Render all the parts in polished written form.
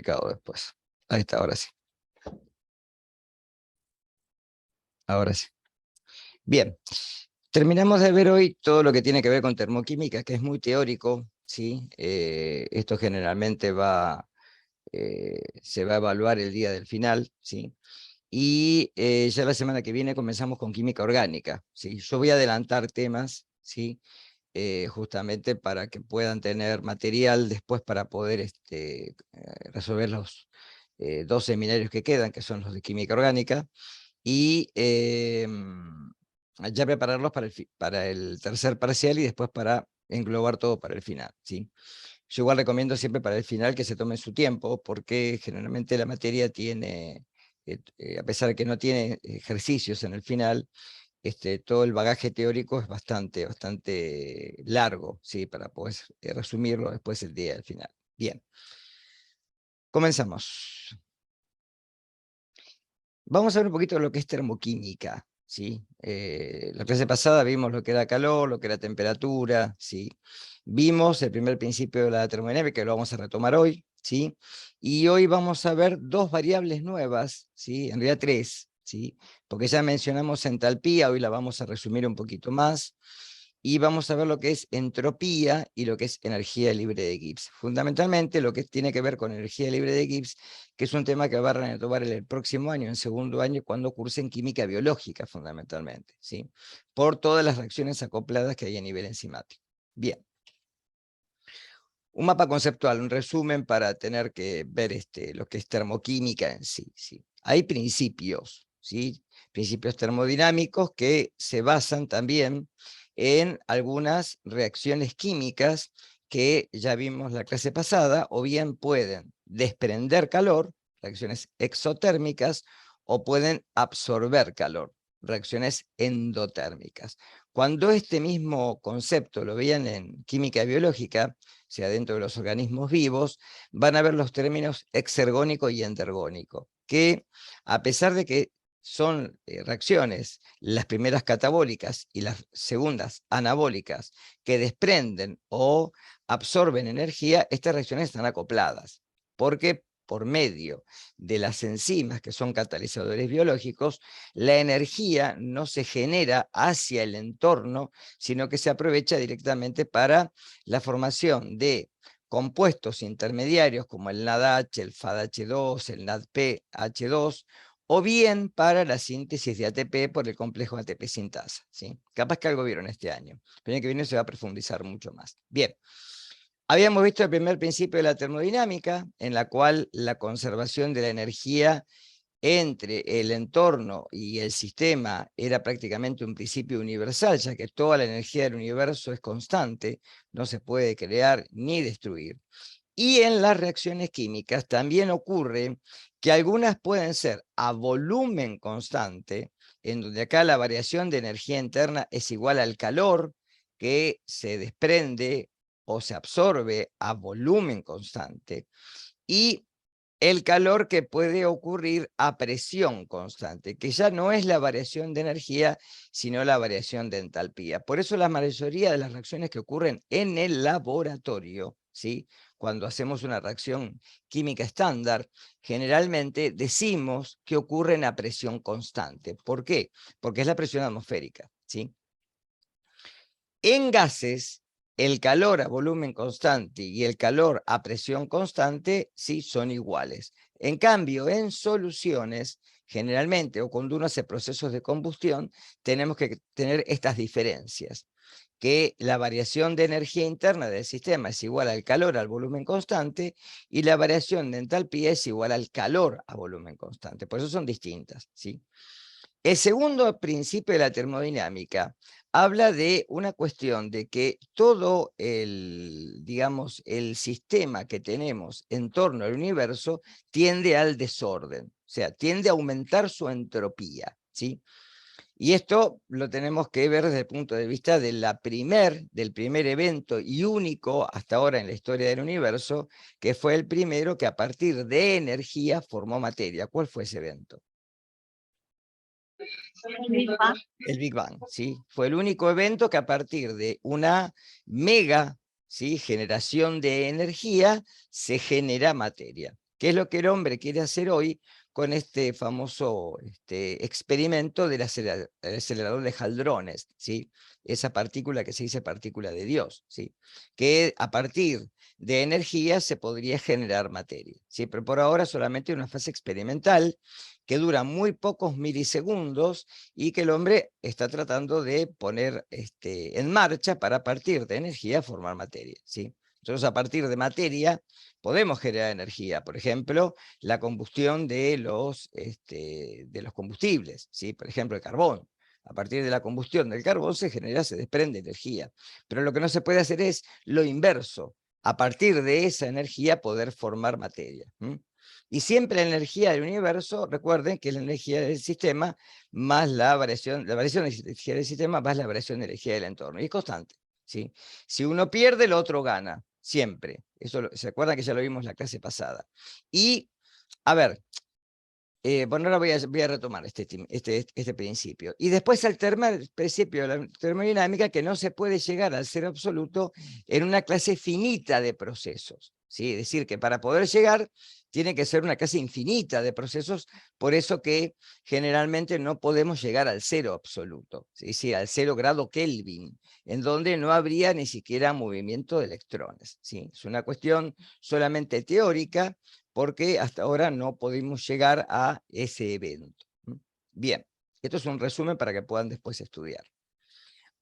complicado después. Ahí está, ahora sí. Ahora sí. Bien, terminamos de ver hoy todo lo que tiene que ver con termoquímica, que es muy teórico, ¿sí? Esto generalmente se va a evaluar el día del final, ¿sí? Y ya la semana que viene comenzamos con química orgánica, ¿sí? Yo voy a adelantar temas, ¿sí? Justamente para que puedan tener material después para poder resolver los 2 seminarios que quedan, que son los de química orgánica, y ya prepararlos para el tercer parcial y después para englobar todo para el final, ¿sí? Yo igual recomiendo siempre para el final que se tomen su tiempo, porque generalmente la materia tiene, a pesar de que no tiene ejercicios en el final, todo el bagaje teórico es bastante largo, ¿sí? Para poder resumirlo después el día del final. Bien, comenzamos. Vamos a ver un poquito de lo que es termoquímica, ¿sí? La clase pasada vimos lo que era calor, lo que era temperatura, ¿sí? Vimos el primer principio de la termodinámica, que lo vamos a retomar hoy, ¿sí? Y hoy vamos a ver 2 variables nuevas, ¿sí? En realidad 3, ¿sí? Porque ya mencionamos entalpía, hoy la vamos a resumir un poquito más, y vamos a ver lo que es entropía y lo que es energía libre de Gibbs. Fundamentalmente lo que tiene que ver con energía libre de Gibbs, que es un tema que van a retomar el próximo año, en segundo año, cuando cursen química biológica, fundamentalmente, ¿sí? Por todas las reacciones acopladas que hay a nivel enzimático. Bien. Un mapa conceptual, un resumen para tener que ver lo que es termoquímica en sí, ¿sí? Hay principios, ¿sí? Principios termodinámicos que se basan también en algunas reacciones químicas que ya vimos la clase pasada, o bien pueden desprender calor, reacciones exotérmicas, o pueden absorber calor, reacciones endotérmicas. Cuando este mismo concepto lo veían en química biológica, sea dentro de los organismos vivos, van a ver los términos exergónico y endergónico, que a pesar de que son reacciones, las primeras catabólicas y las segundas anabólicas, que desprenden o absorben energía, estas reacciones están acopladas, porque por medio de las enzimas, que son catalizadores biológicos, la energía no se genera hacia el entorno, sino que se aprovecha directamente para la formación de compuestos intermediarios como el NADH, el FADH2, el NADPH2, o bien para la síntesis de ATP por el complejo ATP sintasa, ¿sí? Capaz que algo vieron este año. El año que viene se va a profundizar mucho más. Bien. Habíamos visto el primer principio de la termodinámica, en la cual la conservación de la energía entre el entorno y el sistema era prácticamente un principio universal, ya que toda la energía del universo es constante, no se puede crear ni destruir. Y en las reacciones químicas también ocurre que algunas pueden ser a volumen constante, en donde acá la variación de energía interna es igual al calor que se desprende o se absorbe a volumen constante, y el calor que puede ocurrir a presión constante, que ya no es la variación de energía, sino la variación de entalpía. Por eso la mayoría de las reacciones que ocurren en el laboratorio, ¿sí? Cuando hacemos una reacción química estándar, generalmente decimos que ocurren a presión constante. ¿Por qué? Porque es la presión atmosférica, ¿sí? En gases, el calor a volumen constante y el calor a presión constante sí son iguales. En cambio, en soluciones, generalmente, o cuando uno hace procesos de combustión, tenemos que tener estas diferencias, que la variación de energía interna del sistema es igual al calor al volumen constante, y la variación de entalpía es igual al calor a volumen constante. Por eso son distintas, ¿sí? El segundo principio de la termodinámica habla de una cuestión de que todo digamos, el sistema que tenemos en torno al universo tiende al desorden, o sea, tiende a aumentar su entropía, ¿sí? Y esto lo tenemos que ver desde el punto de vista de del primer evento y único hasta ahora en la historia del universo, que fue el primero que a partir de energía formó materia. ¿Cuál fue ese evento? El Big Bang, ¿sí? Fue el único evento que a partir de una mega, ¿sí?, generación de energía se genera materia. que es lo que el hombre quiere hacer hoy con este famoso experimento del acelerador de hadrones, ¿sí? Esa partícula que se dice partícula de Dios, ¿sí? Que a partir de energía se podría generar materia, ¿sí? Pero por ahora solamente una fase experimental que dura muy pocos milisegundos y que el hombre está tratando de poner en marcha para a partir de energía formar materia, ¿sí? Entonces a partir de materia podemos generar energía, por ejemplo, la combustión de los combustibles, ¿sí? Por ejemplo, el carbón. A partir de la combustión del carbón se desprende energía. Pero lo que no se puede hacer es lo inverso. A partir de esa energía poder formar materia. Y siempre la energía del universo, recuerden que es la energía del sistema más la variación de energía del sistema más la variación de energía del entorno. Y es constante, ¿sí? Si uno pierde, el otro gana. Siempre. Eso se acuerdan que ya lo vimos en la clase pasada. Y, a ver, bueno, ahora voy a retomar este principio. Y después el principio de la termodinámica, que no se puede llegar al cero absoluto en una clase finita de procesos, ¿sí? Es decir, que para poder llegar tiene que ser una clase infinita de procesos, por eso que generalmente no podemos llegar al cero absoluto, ¿sí? Al 0 grado Kelvin, en donde no habría ni siquiera movimiento de electrones, ¿sí? Es una cuestión solamente teórica, porque hasta ahora no pudimos llegar a ese evento. Bien, esto es un resumen para que puedan después estudiar.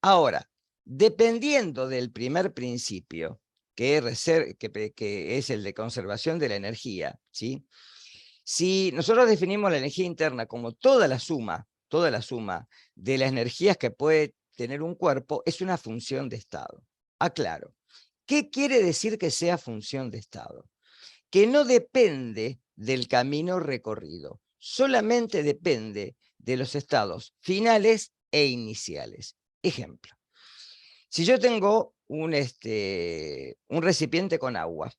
Ahora, dependiendo del primer principio, que es el de conservación de la energía, ¿sí? Si nosotros definimos la energía interna como toda la suma de las energías que puede tener un cuerpo, es una función de estado. Aclaro, ¿qué quiere decir que sea función de estado? Que no depende del camino recorrido, solamente depende de los estados finales e iniciales. Ejemplo, si yo tengo un recipiente con agua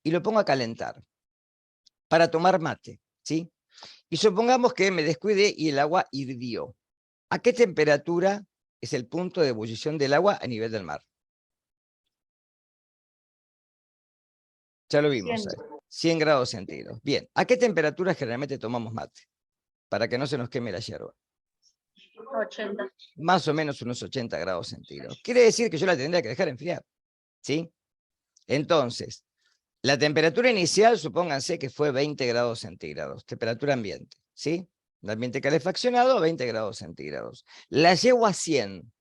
y lo pongo a calentar para tomar mate, ¿sí? Y supongamos que me descuide y el agua hirvió. ¿A qué temperatura es el punto de ebullición del agua a nivel del mar? Ya lo vimos, 100 grados centígrados. Bien, ¿a qué temperatura generalmente tomamos mate? Para que no se nos queme la yerba. 80. Más o menos unos 80 grados centígrados. Quiere decir que yo la tendría que dejar enfriar, ¿sí? Entonces, la temperatura inicial, supónganse que fue 20 grados centígrados, temperatura ambiente, ¿sí? El ambiente calefaccionado, 20 grados centígrados. La llevo a 100,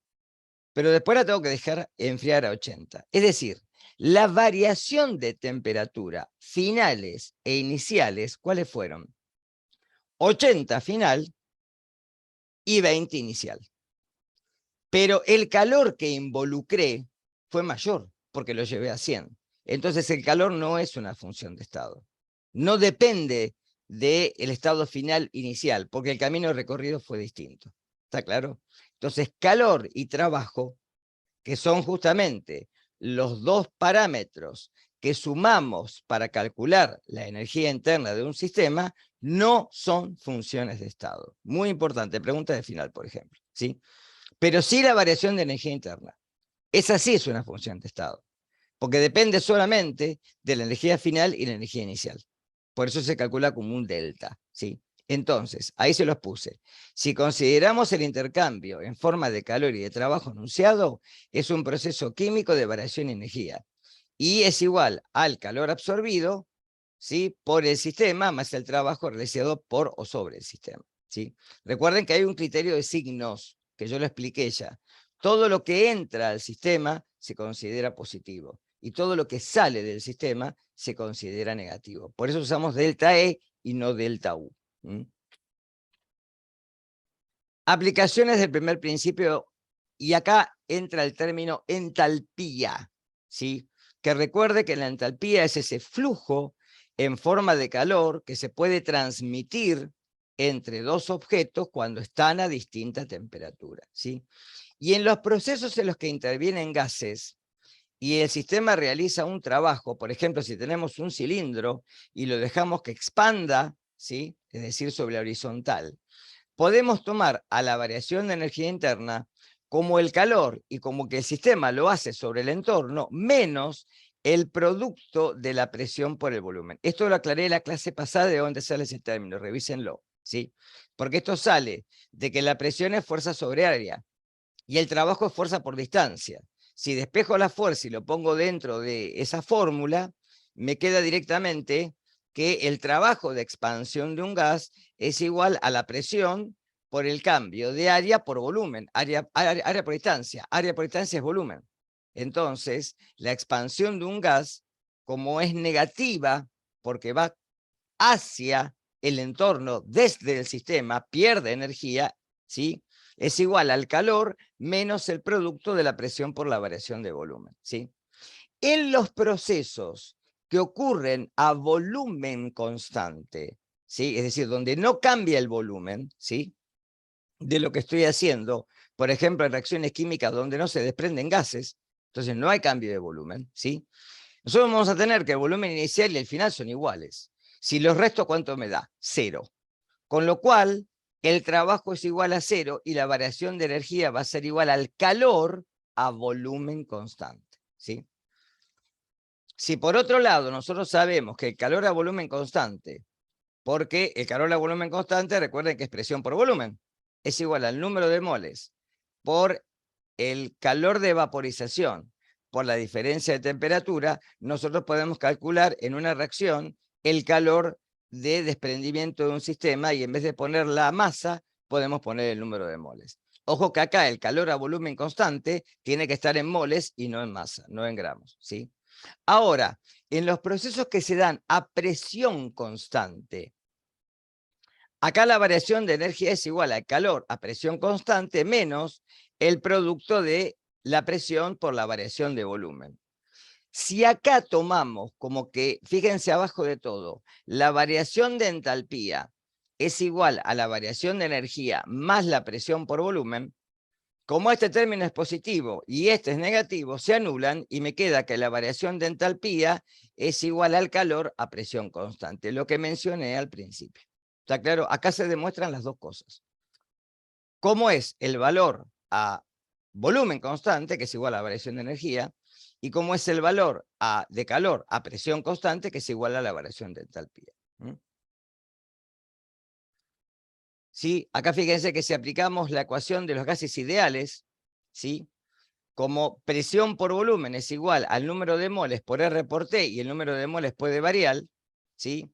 pero después la tengo que dejar enfriar a 80. Es decir, la variación de temperatura finales e iniciales, ¿cuáles fueron? 80 final y 20 inicial. Pero el calor que involucré fue mayor, porque lo llevé a 100. Entonces el calor no es una función de estado. No depende del estado final inicial, porque el camino recorrido fue distinto. ¿Está claro? Entonces calor y trabajo, que son justamente los dos parámetros que sumamos para calcular la energía interna de un sistema, no son funciones de estado. Muy importante, pregunta de final, por ejemplo, ¿sí? Pero sí la variación de energía interna. Esa sí es una función de estado, porque depende solamente de la energía final y la energía inicial. Por eso se calcula como un delta, ¿sí? Entonces, ahí se los puse. Si consideramos el intercambio en forma de calor y de trabajo anunciado, es un proceso químico de variación de energía. Y es igual al calor absorbido, ¿sí? Por el sistema más el trabajo realizado por o sobre el sistema, ¿sí? Recuerden que hay un criterio de signos, que yo lo expliqué ya. Todo lo que entra al sistema se considera positivo y todo lo que sale del sistema se considera negativo. Por eso usamos delta E y no delta U. Aplicaciones del primer principio, y acá entra el término entalpía, ¿sí? Que recuerde que la entalpía es ese flujo en forma de calor que se puede transmitir entre dos objetos cuando están a distinta temperatura, ¿sí? Y en los procesos en los que intervienen gases y el sistema realiza un trabajo, por ejemplo, si tenemos un cilindro y lo dejamos que expanda, ¿sí? Es decir, sobre la horizontal, podemos tomar a la variación de energía interna como el calor y como que el sistema lo hace sobre el entorno, menos el producto de la presión por el volumen. Esto lo aclaré en la clase pasada de dónde sale ese término, revísenlo, ¿sí? Porque esto sale de que la presión es fuerza sobre área y el trabajo es fuerza por distancia. Si despejo la fuerza y lo pongo dentro de esa fórmula, me queda directamente que el trabajo de expansión de un gas es igual a la presión por el cambio de área por volumen, área por distancia. Área por distancia es volumen. Entonces, la expansión de un gas, como es negativa, porque va hacia el entorno desde el sistema, pierde energía, ¿sí? Es igual al calor menos el producto de la presión por la variación de volumen, ¿sí? En los procesos que ocurren a volumen constante, ¿sí? Es decir, donde no cambia el volumen, ¿sí? De lo que estoy haciendo, por ejemplo, en reacciones químicas donde no se desprenden gases, entonces no hay cambio de volumen, ¿sí? Nosotros vamos a tener que el volumen inicial y el final son iguales. Si los resto, ¿cuánto me da? 0. Con lo cual, el trabajo es igual a 0 y la variación de energía va a ser igual al calor a volumen constante, ¿sí? Si por otro lado nosotros sabemos que el calor a volumen constante, porque el calor a volumen constante, recuerden que es presión por volumen, es igual al número de moles por el calor de vaporización por la diferencia de temperatura, nosotros podemos calcular en una reacción el calor de desprendimiento de un sistema y en vez de poner la masa, podemos poner el número de moles. Ojo que acá el calor a volumen constante tiene que estar en moles y no en masa, no en gramos, ¿sí? Ahora, en los procesos que se dan a presión constante, acá la variación de energía es igual al calor a presión constante menos el producto de la presión por la variación de volumen. Si acá tomamos como que, fíjense abajo de todo, la variación de entalpía es igual a la variación de energía más la presión por volumen, como este término es positivo y este es negativo, se anulan y me queda que la variación de entalpía es igual al calor a presión constante, lo que mencioné al principio. ¿Está claro? Acá se demuestran las dos cosas. ¿Cómo es el valor a volumen constante, que es igual a la variación de energía, y cómo es el valor de calor a presión constante, que es igual a la variación de entalpía? ¿Sí? Acá fíjense que si aplicamos la ecuación de los gases ideales, ¿sí? Como presión por volumen es igual al número de moles por R por T y el número de moles puede variar, ¿sí?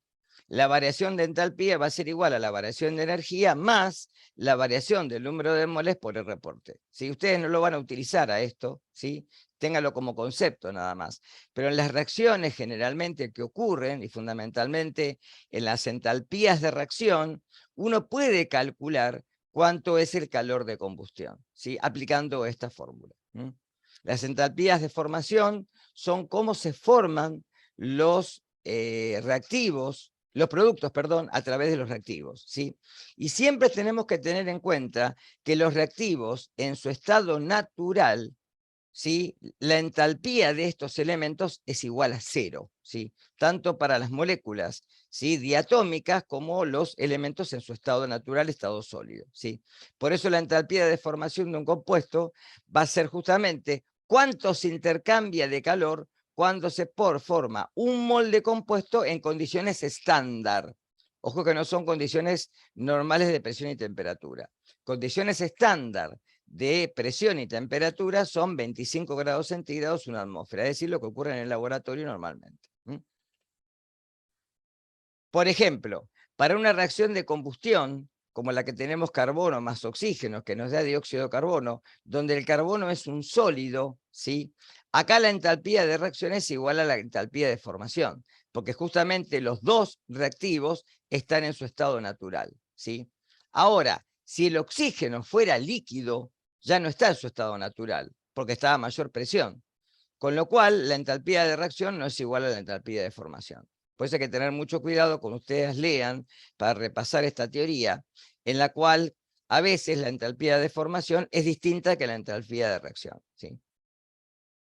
La variación de entalpía va a ser igual a la variación de energía más la variación del número de moles por R por T. ¿Sí? Ustedes no lo van a utilizar a esto, ¿sí? Ténganlo como concepto nada más. Pero en las reacciones generalmente que ocurren, y fundamentalmente en las entalpías de reacción, uno puede calcular cuánto es el calor de combustión, ¿sí? Aplicando esta fórmula. Las entalpías de formación son cómo se forman los reactivos, los productos, perdón, a través de los reactivos, ¿sí? Y siempre tenemos que tener en cuenta que los reactivos en su estado natural, ¿sí? La entalpía de estos elementos es igual a 0, ¿sí? Tanto para las moléculas, ¿sí? Diatómicas como los elementos en su estado natural, estado sólido, ¿sí? Por eso la entalpía de formación de un compuesto va a ser justamente cuánto se intercambia de calor cuando se forma un molde compuesto en condiciones estándar. Ojo que no son condiciones normales de presión y temperatura. Condiciones estándar de presión y temperatura son 25 grados centígrados una atmósfera, es decir, lo que ocurre en el laboratorio normalmente. Por ejemplo, para una reacción de combustión, como la que tenemos carbono más oxígeno, que nos da dióxido de carbono, donde el carbono es un sólido, ¿sí? Acá la entalpía de reacción es igual a la entalpía de formación, porque justamente los dos reactivos están en su estado natural, ¿sí? Ahora, si el oxígeno fuera líquido, ya no está en su estado natural, porque está a mayor presión. Con lo cual, la entalpía de reacción no es igual a la entalpía de formación. Por eso hay que tener mucho cuidado cuando ustedes lean para repasar esta teoría, en la cual a veces la entalpía de formación es distinta que la entalpía de reacción, ¿sí?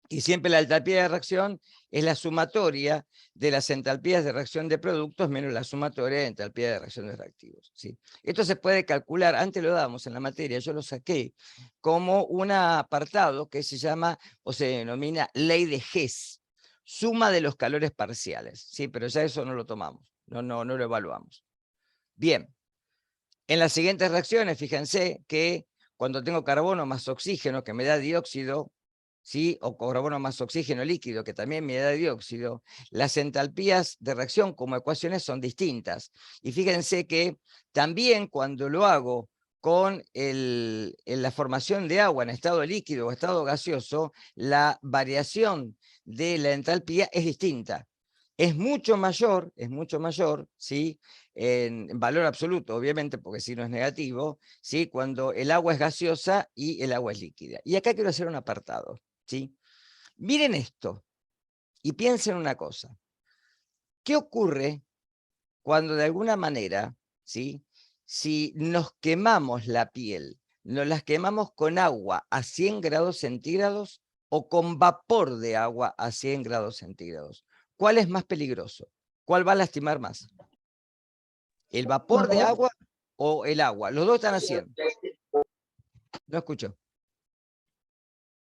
Y siempre la entalpía de reacción es la sumatoria de las entalpías de reacción de productos menos la sumatoria de entalpía de reacción de reactivos, ¿sí? Esto se puede calcular, antes lo dábamos en la materia, yo lo saqué, como un apartado que se llama o se denomina ley de Hess. suma de los calores parciales, ¿sí? Pero ya eso no lo tomamos, no lo evaluamos. Bien, en las siguientes reacciones, fíjense que cuando tengo carbono más oxígeno, que me da dióxido, ¿sí? O carbono más oxígeno líquido, que también me da dióxido, las entalpías de reacción como ecuaciones son distintas. Y fíjense que también cuando lo hago con la formación de agua en estado líquido o estado gaseoso, la variación de la entalpía es distinta. Es mucho mayor, ¿sí? En valor absoluto, obviamente, porque si no es negativo, ¿sí? Cuando el agua es gaseosa y el agua es líquida. Y acá quiero hacer un apartado, ¿sí? Miren esto y piensen una cosa. ¿Qué ocurre cuando de alguna manera, ¿sí? Si nos quemamos la piel, nos las quemamos con agua a 100 grados centígrados o con vapor de agua a 100 grados centígrados? ¿Cuál es más peligroso? ¿Cuál va a lastimar más? ¿El vapor de agua o el agua? Los dos están a 100. No escucho.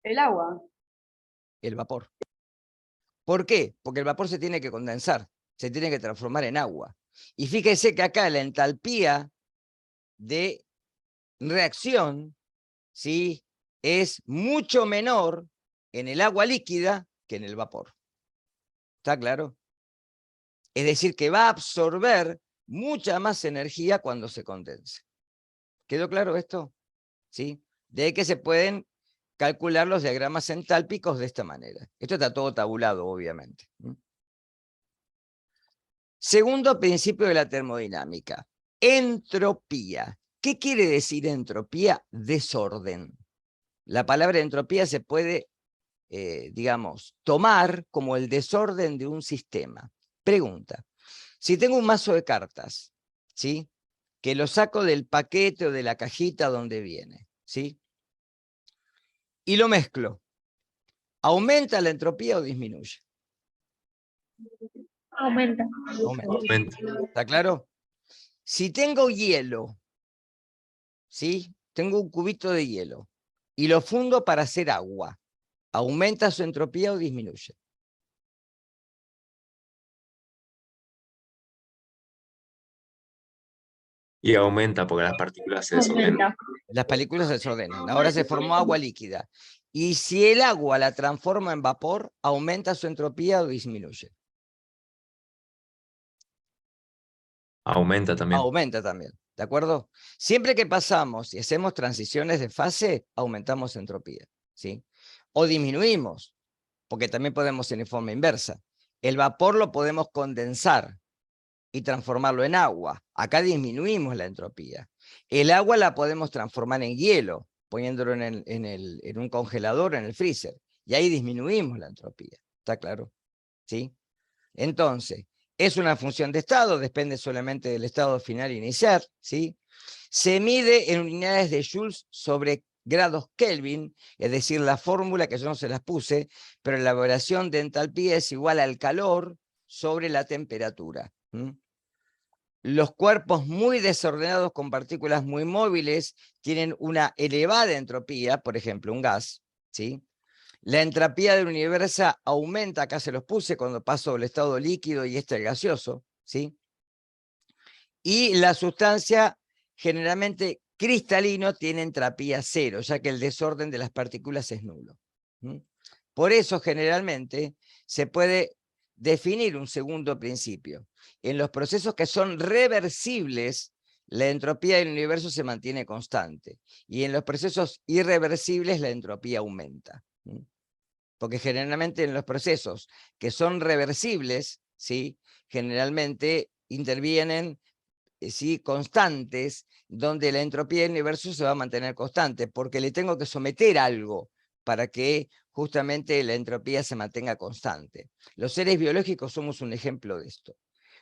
El agua. El vapor. ¿Por qué? Porque el vapor se tiene que condensar, se tiene que transformar en agua. Y fíjese que acá la entalpía de reacción, ¿sí? Es mucho menor en el agua líquida que en el vapor. ¿Está claro? Es decir, que va a absorber mucha más energía cuando se condense. ¿Quedó claro esto? ¿Sí? De ahí que se pueden calcular los diagramas entálpicos de esta manera. Esto está todo tabulado, obviamente. Segundo principio de la termodinámica, entropía. ¿Qué quiere decir entropía? Desorden. La palabra entropía se puede, digamos, tomar como el desorden de un sistema. Pregunta, si tengo un mazo de cartas, ¿sí? Que lo saco del paquete o de la cajita donde viene, ¿sí? Y lo mezclo, ¿aumenta la entropía o disminuye? Aumenta. Aumenta. ¿Está claro? Si tengo hielo, ¿sí? Tengo un cubito de hielo y lo fundo para hacer agua, ¿aumenta su entropía o disminuye? Y aumenta porque las partículas se desordenan. Las partículas se desordenan. Ahora se formó agua líquida. Y si el agua la transforma en vapor, ¿aumenta su entropía o disminuye? Aumenta también. Aumenta también, ¿de acuerdo? Siempre que pasamos y hacemos transiciones de fase, aumentamos entropía, ¿sí? O disminuimos, porque también podemos en forma inversa. El vapor lo podemos condensar y transformarlo en agua. Acá disminuimos la entropía. El agua la podemos transformar en hielo, poniéndolo en un congelador, en el freezer. Y ahí disminuimos la entropía. ¿Está claro? ¿Sí? Entonces, es una función de estado, depende solamente del estado final inicial, ¿sí? Se mide en unidades de joules sobre grados Kelvin, es decir, la fórmula que yo no se las puse, pero la variación de entalpía es igual al calor sobre la temperatura. Los cuerpos muy desordenados con partículas muy móviles tienen una elevada entropía, por ejemplo, un gas, ¿sí? La entropía del universo aumenta, acá se los puse, cuando paso del estado líquido y el gaseoso, ¿sí? Y la sustancia generalmente cristalino tiene entropía cero, ya que el desorden de las partículas es nulo. Por eso generalmente se puede definir un segundo principio. En los procesos que son reversibles, la entropía del universo se mantiene constante. Y en los procesos irreversibles, la entropía aumenta. Porque generalmente en los procesos que son reversibles, ¿sí? Generalmente intervienen ¿sí? Constantes, donde la entropía del universo se va a mantener constante, porque le tengo que someter algo para que justamente la entropía se mantenga constante. Los seres biológicos somos un ejemplo de esto.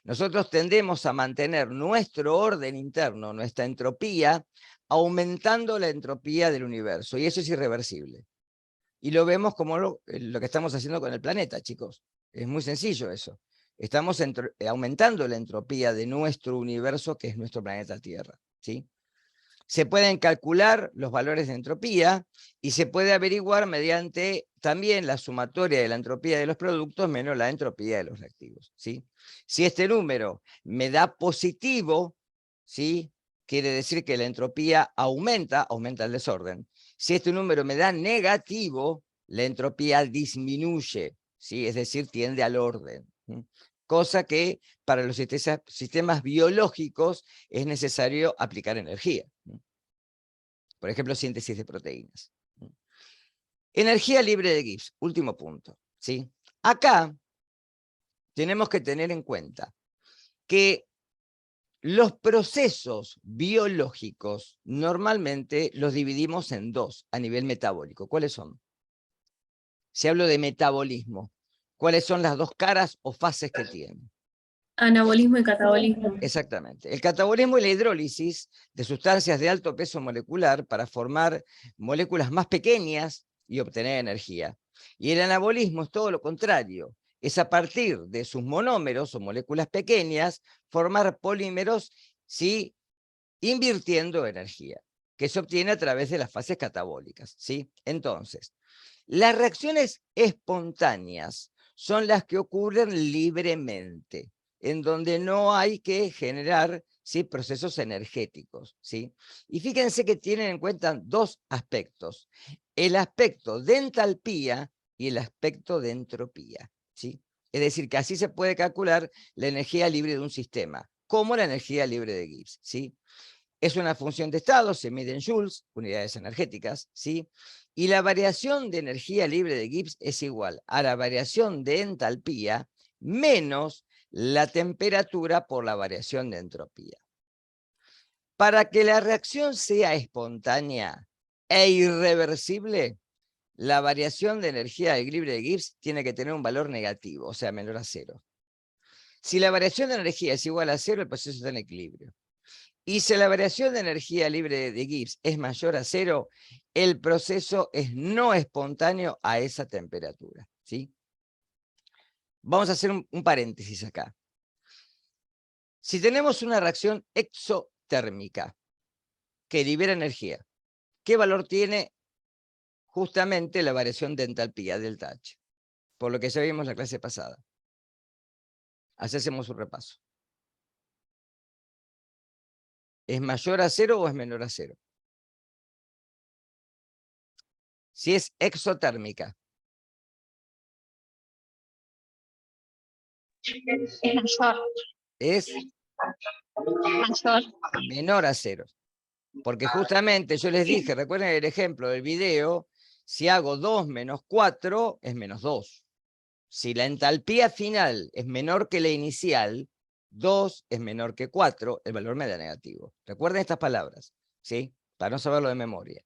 Nosotros tendemos a mantener nuestro orden interno, nuestra entropía, aumentando la entropía del universo, y eso es irreversible. Y lo vemos como lo que estamos haciendo con el planeta, chicos. Es muy sencillo eso. Estamos aumentando la entropía de nuestro universo, que es nuestro planeta Tierra, ¿sí? Se pueden calcular los valores de entropía y se puede averiguar mediante también la sumatoria de la entropía de los productos menos la entropía de los reactivos, ¿sí? Si este número me da positivo, ¿sí?, quiere decir que la entropía aumenta el desorden. Si este número me da negativo, la entropía disminuye, ¿sí?, es decir, tiende al orden. ¿Sí? Cosa que para los sistemas biológicos es necesario aplicar energía. Por ejemplo, síntesis de proteínas. Energía libre de Gibbs, último punto, ¿sí? Acá tenemos que tener en cuenta que los procesos biológicos normalmente los dividimos en dos a nivel metabólico. ¿Cuáles son? Si hablo de metabolismo, ¿cuáles son las dos caras o fases que tiene? Anabolismo y catabolismo. Exactamente. El catabolismo y la hidrólisis de sustancias de alto peso molecular para formar moléculas más pequeñas y obtener energía. Y el anabolismo es todo lo contrario. Es a partir de sus monómeros o moléculas pequeñas formar polímeros, ¿sí?, invirtiendo energía, que se obtiene a través de las fases catabólicas, ¿sí? Entonces, las reacciones espontáneas son las que ocurren libremente, en donde no hay que generar, ¿sí?, procesos energéticos, ¿sí? Y fíjense que tienen en cuenta dos aspectos, el aspecto de entalpía y el aspecto de entropía, ¿sí? Es decir, que así se puede calcular la energía libre de un sistema, como la energía libre de Gibbs, ¿sí? Es una función de estado, se mide en joules, unidades energéticas, ¿sí? Y la variación de energía libre de Gibbs es igual a la variación de entalpía menos la temperatura por la variación de entropía. Para que la reacción sea espontánea e irreversible, la variación de energía libre de Gibbs tiene que tener un valor negativo, o sea, menor a cero. Si la variación de energía es igual a cero, el proceso está en equilibrio. Y si la variación de energía libre de Gibbs es mayor a cero, el proceso es no espontáneo a esa temperatura, ¿sí? Vamos a hacer un paréntesis acá. Si tenemos una reacción exotérmica que libera energía, ¿qué valor tiene justamente la variación de entalpía, delta H? Por lo que ya vimos en la clase pasada. Hacemos un repaso. ¿Es mayor a cero o es menor a cero? Si es exotérmica. Es mayor. Es Mayor. menor a cero. Porque justamente yo les dije, recuerden el ejemplo del video, si hago 2 menos 4 es menos 2. Si la entalpía final es menor que la inicial, 2 es menor que 4, el valor me da negativo. Recuerden estas palabras, ¿sí? Para no saberlo de memoria.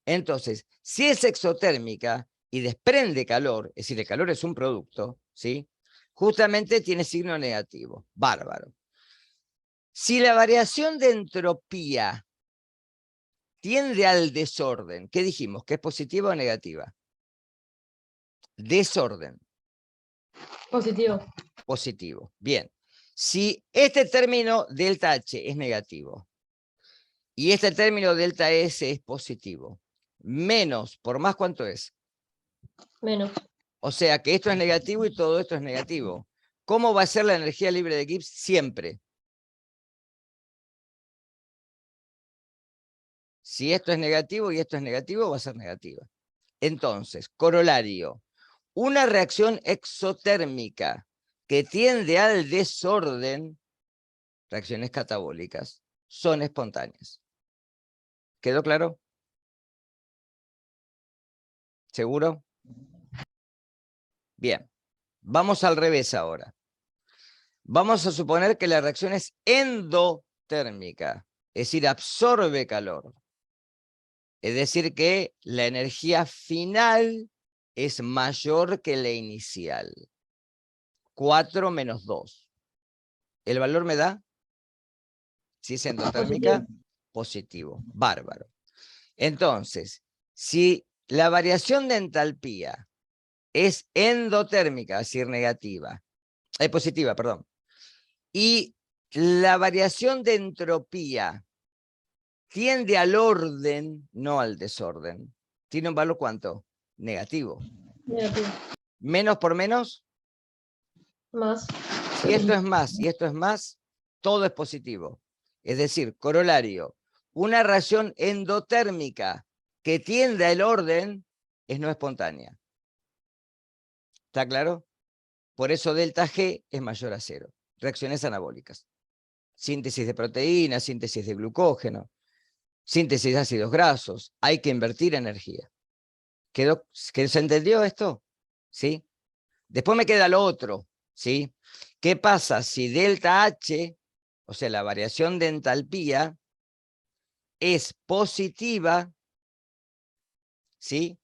Entonces, si es exotérmica y desprende calor, es decir, el calor es un producto, ¿sí?, justamente tiene signo negativo. Bárbaro. Si la variación de entropía tiende al desorden, ¿qué dijimos? ¿Que es positiva o negativa? Desorden. Positivo. Positivo. Bien. Si este término delta H es negativo y este término delta S es positivo, menos por más, ¿cuánto es? Menos. O sea que esto es negativo y todo esto es negativo. ¿Cómo va a ser la energía libre de Gibbs? Siempre. Si esto es negativo y esto es negativo, va a ser negativa. Entonces, corolario. Una reacción exotérmica que tiende al desorden, reacciones catabólicas, son espontáneas. ¿Quedó claro? ¿Seguro? Bien. Vamos al revés ahora. Vamos a suponer que la reacción es endotérmica, es decir, absorbe calor. Es decir, que la energía final es mayor que la inicial. 4 menos 2. ¿El valor me da? Si es endotérmica, positivo. Bárbaro. Entonces, si la variación de entalpía es endotérmica, es decir, negativa, positiva, perdón, y la variación de entropía tiende al orden, no al desorden. ¿Tiene un valor cuánto? Negativo. Negativo. Menos por menos, Más. si esto es más y esto es más, todo es positivo. Es decir, corolario, una reacción endotérmica que tiende al orden es no espontánea. ¿Está claro? Por eso delta G es mayor a 0. Reacciones anabólicas. Síntesis de proteínas, síntesis de glucógeno, síntesis de ácidos grasos. Hay que invertir energía. ¿Se entendió esto? ¿Sí? Después me queda lo otro. ¿Sí? ¿Qué pasa si delta H, o sea, la variación de entalpía, es positiva? ¿Sí?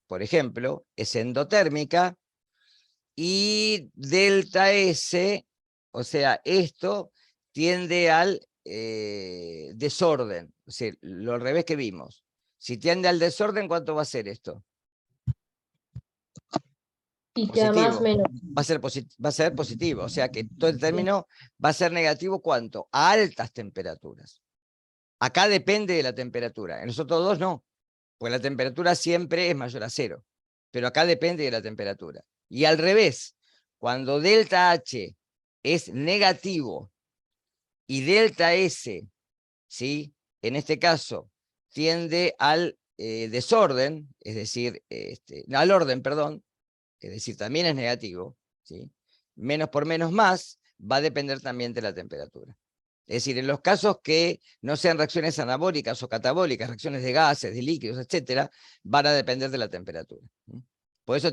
Por ejemplo, es endotérmica, y delta S, o sea, esto tiende al desorden, o sea, lo al revés que vimos. Si tiende al desorden, ¿cuánto va a ser esto? Y queda más Positivo. menos. Va a ser positivo, o sea que todo el término va a ser negativo, ¿cuánto? A altas temperaturas. Acá depende de la temperatura, en los otros dos no, porque la temperatura siempre es mayor a 0, pero acá depende de la temperatura. Y al revés, cuando delta H es negativo y delta S, ¿sí? En este caso, tiende al desorden, es decir, al orden, perdón, es decir, también es negativo, ¿sí? Menos por menos más, va a depender también de la temperatura. Es decir, en los casos que no sean reacciones anabólicas o catabólicas, reacciones de gases, de líquidos, etcétera, van a depender de la temperatura. Por eso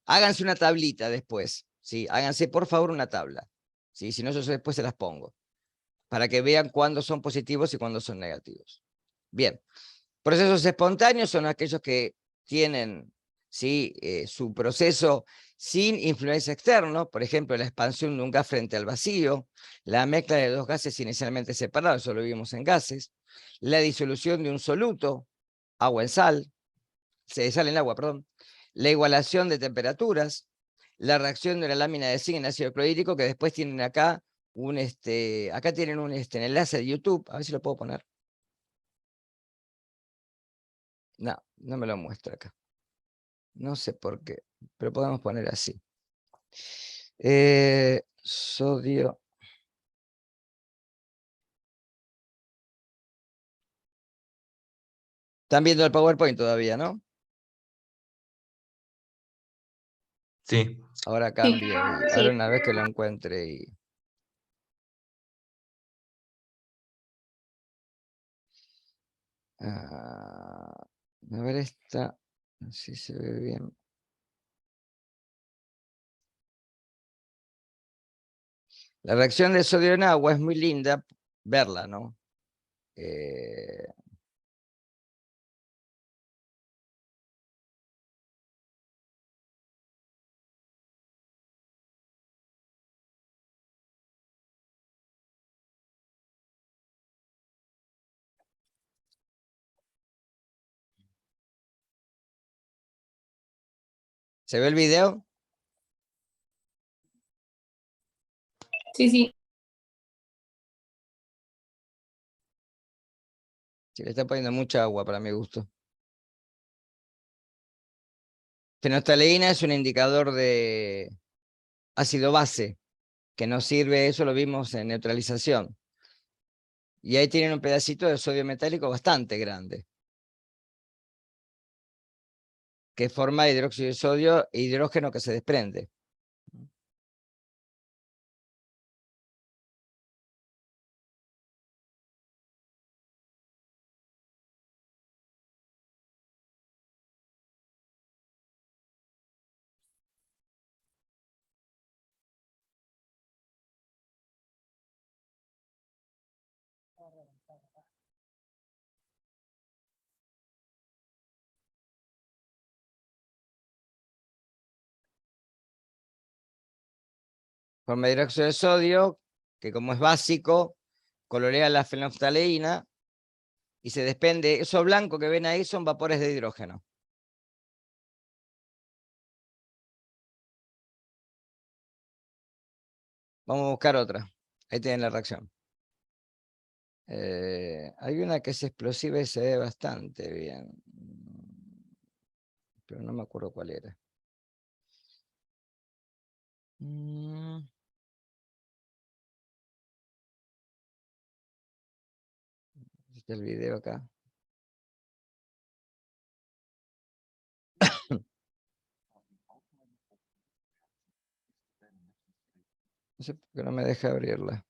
háganse una tablita después, ¿sí? Háganse por favor una tabla, ¿sí? Si no, yo después se las pongo, para que vean cuándo son positivos y cuándo son negativos. Bien, procesos espontáneos son aquellos que tienen, ¿sí? Su proceso sin influencia externa, por ejemplo, la expansión de un gas frente al vacío, la mezcla de dos gases inicialmente separados, eso lo vimos en gases, la disolución de un soluto, agua en sal, sal en agua, perdón, la igualación de temperaturas, la reacción de la lámina de zinc en ácido clorhídrico, que después tienen acá acá tienen un enlace de YouTube, a ver si lo puedo poner. No, no me lo muestra acá. No sé por qué, pero podemos poner así. Sodio. Están viendo el PowerPoint todavía, ¿no? Sí. Ahora cambio y ahora una vez que lo encuentre y... a ver esta, si se ve bien. La reacción de sodio en agua es muy linda verla, ¿no? ¿Se ve el video? Sí, sí. Se le está poniendo mucha agua para mi gusto. Fenolftaleína es un indicador de ácido base, que nos sirve, eso lo vimos en neutralización. Y ahí tienen un pedacito de sodio metálico bastante grande, que forma hidróxido de sodio e hidrógeno que se desprende. Forma hidróxido de sodio, que como es básico, colorea la fenolftaleína y se desprende. Eso blanco que ven ahí son vapores de hidrógeno. Vamos a buscar otra. Ahí tienen la reacción. Hay una que es explosiva y se ve bastante bien. Pero no me acuerdo cuál era. Está el video acá. No sé por qué no me deja abrirla.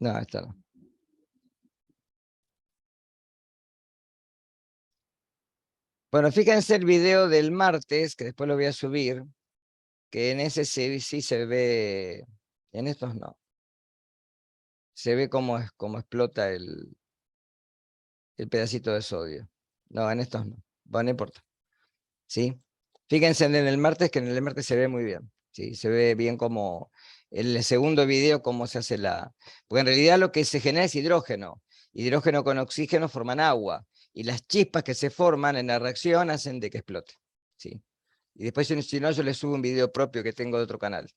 No, esta no. Bueno, fíjense el video del martes, que después lo voy a subir, que en ese sí se ve, en estos no. Se ve cómo explota el pedacito de sodio. No, en estos no. Bueno, no importa. ¿Sí? Fíjense en el martes, que en el martes se ve muy bien. ¿Sí? Se ve bien como el segundo video, cómo se hace la... Porque en realidad lo que se genera es hidrógeno. Hidrógeno con oxígeno forman agua. Y las chispas que se forman en la reacción hacen de que explote. ¿Sí? Y después, si no, yo les subo un video propio que tengo de otro canal,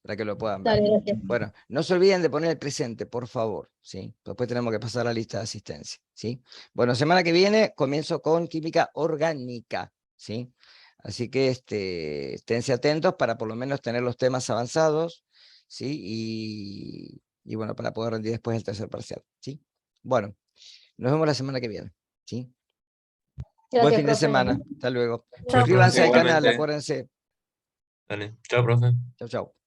para que lo puedan ver. Dale, gracias. Bueno, no se olviden de poner el presente, por favor, ¿sí? Después tenemos que pasar a la lista de asistencia, ¿sí? Bueno, semana que viene comienzo con química orgánica, ¿sí? Así que esténse atentos para por lo menos tener los temas avanzados, ¿sí? Y bueno, para poder rendir después el tercer parcial, ¿sí? Bueno, nos vemos la semana que viene, ¿sí? Buen Gracias, fin de profe. semana, hasta luego. Chao. Suscríbanse al canal, Igualmente. acuérdense. Dale. Chao, profe. Chau, chau.